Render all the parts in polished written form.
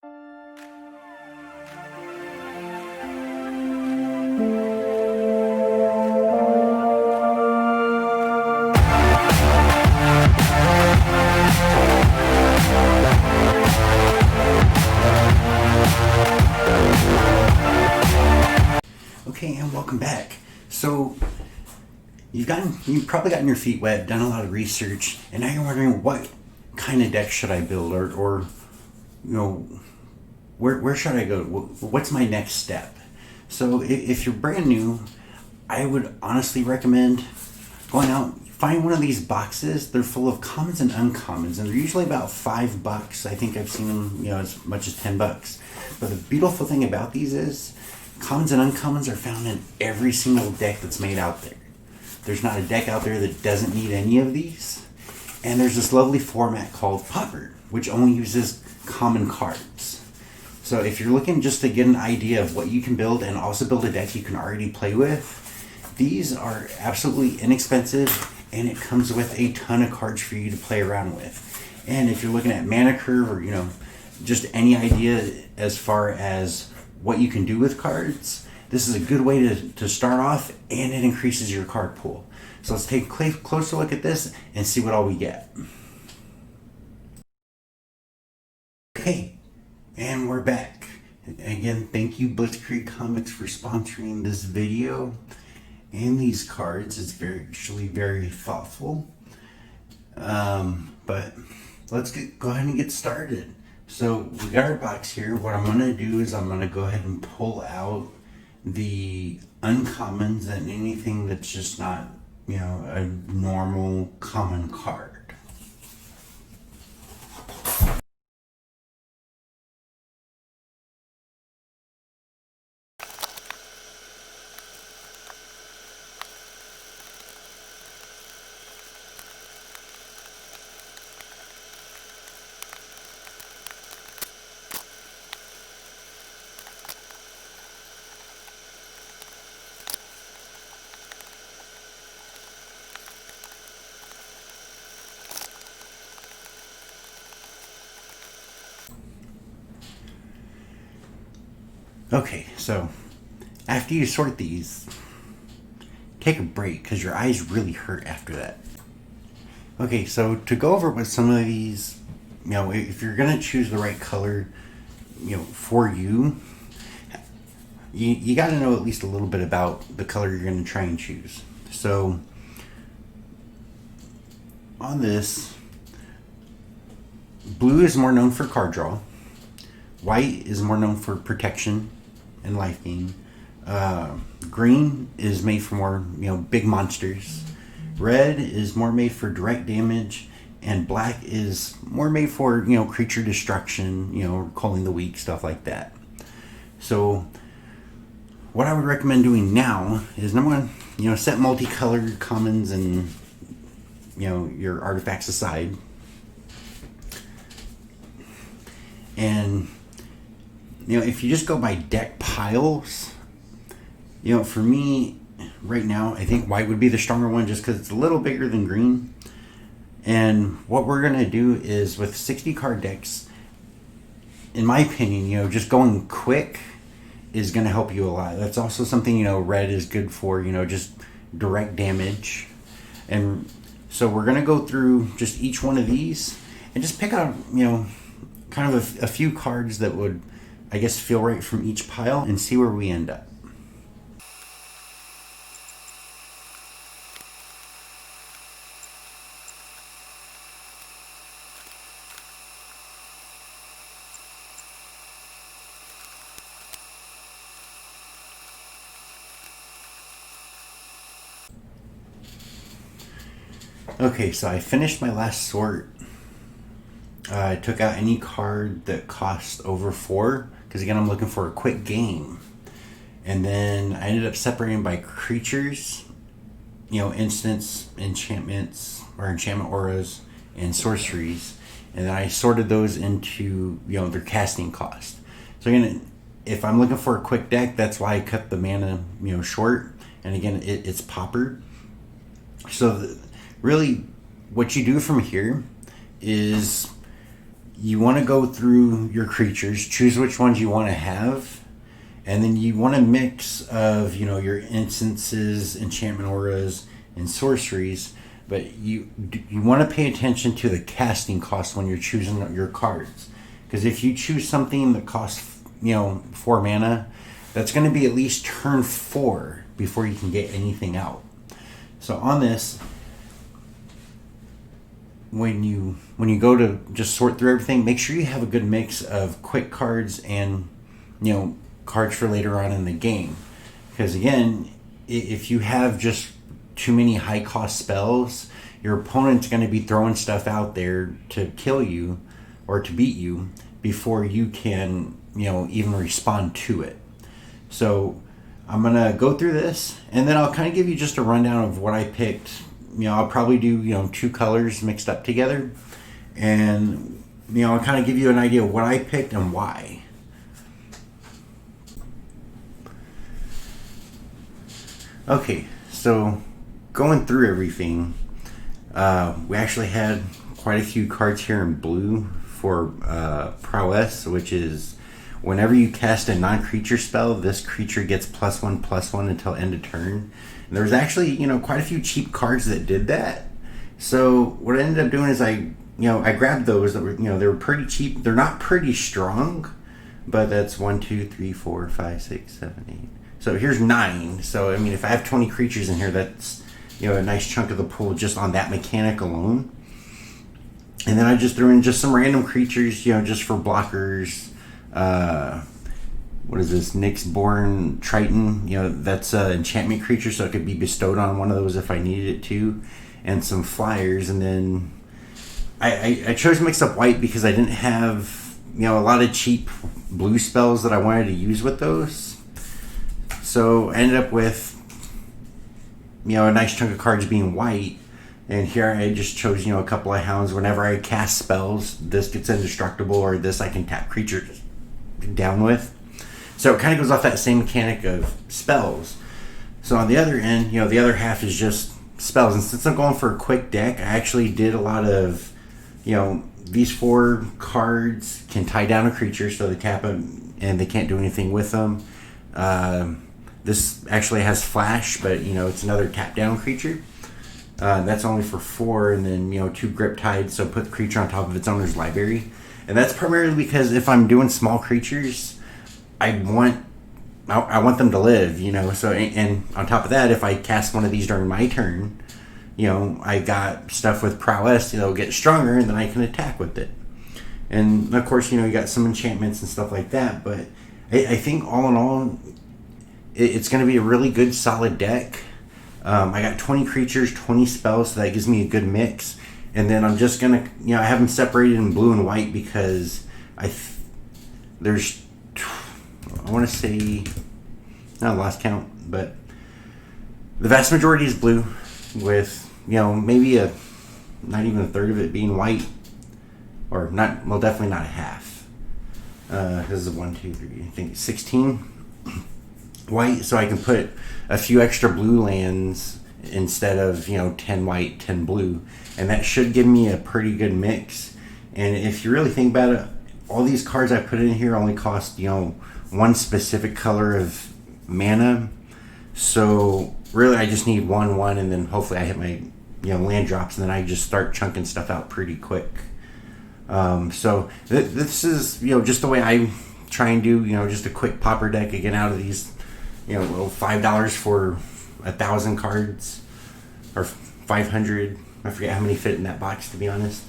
Okay, and welcome back. So you've probably gotten your feet wet, done a lot of research, and now you're wondering what kind of deck should I build, or you know, where should I go? What's my next step? So if you're brand new, I would honestly recommend going out, find one of these boxes. They're full of commons and uncommons, and they're usually about $5. I think I've seen them, as much as $10. But the beautiful thing about these is commons and uncommons are found in every single deck that's made out there. There's not a deck out there that doesn't need any of these. And there's this lovely format called Pauper, which only uses common cards. So if you're looking just to get an idea of what you can build and also build a deck you can already play with, these are absolutely inexpensive, and it comes with a ton of cards for you to play around with. And if you're looking at mana curve, or just any idea as far as what you can do with cards, this is a good way to start off, and it increases your card pool. So let's take a closer look at this and see what all we get. Okay, and we're back. Again, thank you Blitzkrieg Comics for sponsoring this video and these cards. It's actually very thoughtful. But let's go ahead and get started. So we got our box here. What I'm going to do is I'm going to go ahead and pull out the uncommons and anything that's just not, a normal common card. Okay, so after you sort these, take a break because your eyes really hurt after that. Okay, so to go over with some of these, if you're going to choose the right color, for you got to know at least a little bit about the color you're going to try and choose. So on this, blue is more known for card draw. White is more known for protection and life gain. Green is made for more, big monsters. Red is more made for direct damage, and black is more made for, creature destruction, culling the weak, stuff like that. So what I would recommend doing now is, number one, set multicolored commons and, your artifacts aside. And if you just go by deck piles, for me right now, I think white would be the stronger one just because it's a little bigger than green. And what we're going to do is, with 60 card decks, in my opinion, just going quick is going to help you a lot. That's also something, red is good for, just direct damage. And so we're going to go through just each one of these and just pick out, kind of a few cards that would, I guess, feel right from each pile and see where we end up. Okay, so I finished my last sort. I took out any card that cost over 4, because again, I'm looking for a quick game. And then I ended up separating by creatures, instants, enchantments, or enchantment auras, and sorceries. And then I sorted those into, their casting cost. So again, if I'm looking for a quick deck, that's why I cut the mana, short. And again, it's Pauper. So really, what you do from here is you want to go through your creatures, choose which ones you want to have, and then you want a mix of, your instances, enchantment auras, and sorceries. But you want to pay attention to the casting cost when you're choosing your cards, because if you choose something that costs 4 mana, that's going to be at least turn 4 before you can get anything out. So on this, when you go to just sort through everything, make sure you have a good mix of quick cards and cards for later on in the game. Because again, if you have just too many high cost spells, your opponent's going to be throwing stuff out there to kill you or to beat you before you can even respond to it. So I'm going to go through this, and then I'll kind of give you just a rundown of what I picked. I'll probably do 2 colors mixed up together, and I'll kind of give you an idea of what I picked and why. Okay, so going through everything, we actually had quite a few cards here in blue for Prowess, which is whenever you cast a non-creature spell, this creature gets +1/+1 until end of turn. And there was actually quite a few cheap cards that did that. So what I ended up doing is I grabbed those that were they were pretty cheap. They're not pretty strong, but that's 1, 2, 3, 4, 5, 6, 7, 8. So here's 9. So I mean, if I have 20 creatures in here, that's a nice chunk of the pool just on that mechanic alone. And then I just threw in just some random creatures, just for blockers. What is this? Nyxborn Triton. That's an enchantment creature, so it could be bestowed on one of those if I needed it to. And some flyers. And then I chose to mix up white because I didn't have a lot of cheap blue spells that I wanted to use with those. So I ended up with a nice chunk of cards being white. And here I just chose a couple of hounds. Whenever I cast spells, this gets indestructible, or this I can tap creatures down with. So it kind of goes off that same mechanic of spells. So on the other end, the other half is just spells. And since I'm going for a quick deck, I actually did a lot of, these 4 cards can tie down a creature, so they tap them and they can't do anything with them. This actually has flash, but it's another tap down creature. That's only for 4, and then 2 grip tides, so put the creature on top of its owner's library. And that's primarily because if I'm doing small creatures, I want them to live, So and on top of that, if I cast one of these during my turn, I got stuff with prowess, get stronger, and then I can attack with it. And of course, you got some enchantments and stuff like that. But I think all in all, it's going to be a really good, solid deck. I got 20 creatures, 20 spells, so that gives me a good mix. And then I'm just going to, I have them separated in blue and white because there's, I want to say, I lost count, but the vast majority is blue with, maybe not even a third of it being white, or not, well, definitely not a half. This is 1, 2, 3, I think 16 white, so I can put a few extra blue lands instead of 10 white, 10 blue, and that should give me a pretty good mix. And if you really think about it, all these cards I put in here only cost one specific color of mana, so really I just need 1, and then hopefully I hit my land drops, and then I just start chunking stuff out pretty quick. So this is just the way I try and do just a quick popper deck again out of these $5 for 1,000 cards, or 500. I forget how many fit in that box, to be honest.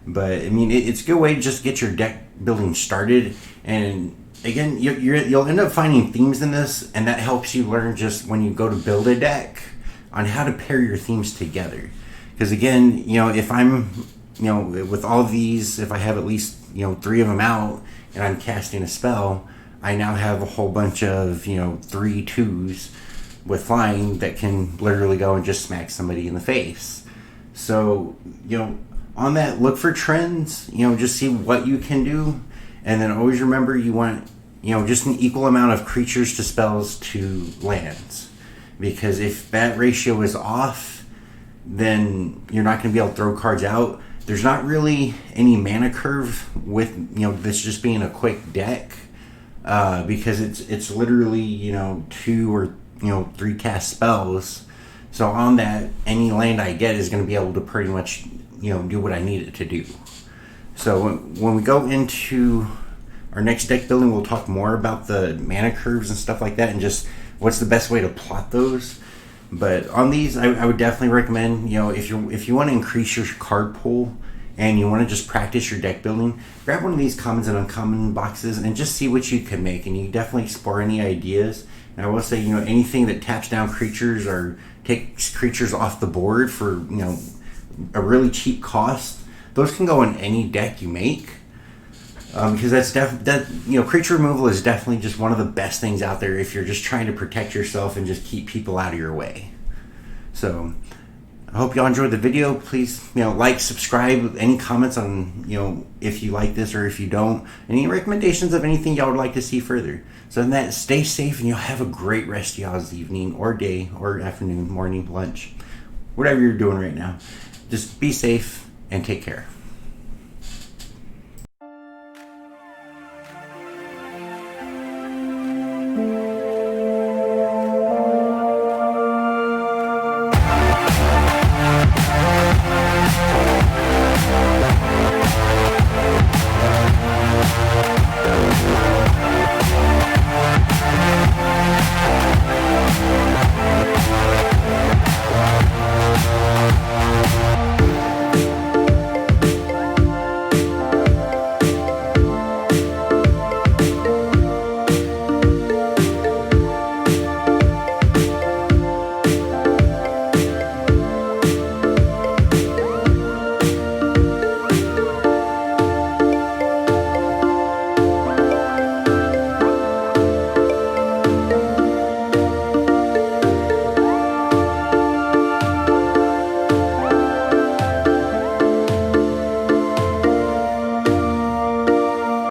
But I mean, it's a good way to just get your deck building started. And again, you'll end up finding themes in this, and that helps you learn just when you go to build a deck on how to pair your themes together. Because again, if I'm with all of these, if I have at least 3 of them out and I'm casting a spell, I now have a whole bunch of 3 2s with flying that can literally go and just smack somebody in the face. So on that, look for trends, just see what you can do, and then always remember you want just an equal amount of creatures to spells to lands, because if that ratio is off, then you're not going to be able to throw cards out. there's not really any mana curve with, you know, this just being a quick deck, because it's literally, you know, 2 or, you know, 3 cast spells. So on that, any land I get is going to be able to pretty much, you know, do what I need it to do. So when we go into our next deck building, we'll talk more about the mana curves and stuff like that, and just what's the best way to plot those. But on these, I would definitely recommend, you know, if you want to increase your card pool and you want to just practice your deck building, grab one of these commons and uncommon boxes and just see what you can make. And you can definitely explore any ideas. And I will say, you know, anything that taps down creatures or takes creatures off the board for, you know, a really cheap cost, those can go in any deck you make. Because you know, creature removal is definitely just one of the best things out there if you're just trying to protect yourself and just keep people out of your way. So I hope y'all enjoyed the video. Please, you know, like, subscribe. Any comments on, you know, if you like this or if you don't. Any recommendations of anything y'all would like to see further. So in that, stay safe and you'll have a great rest of y'all's evening or day or afternoon, morning, lunch, whatever you're doing right now. Just be safe and take care.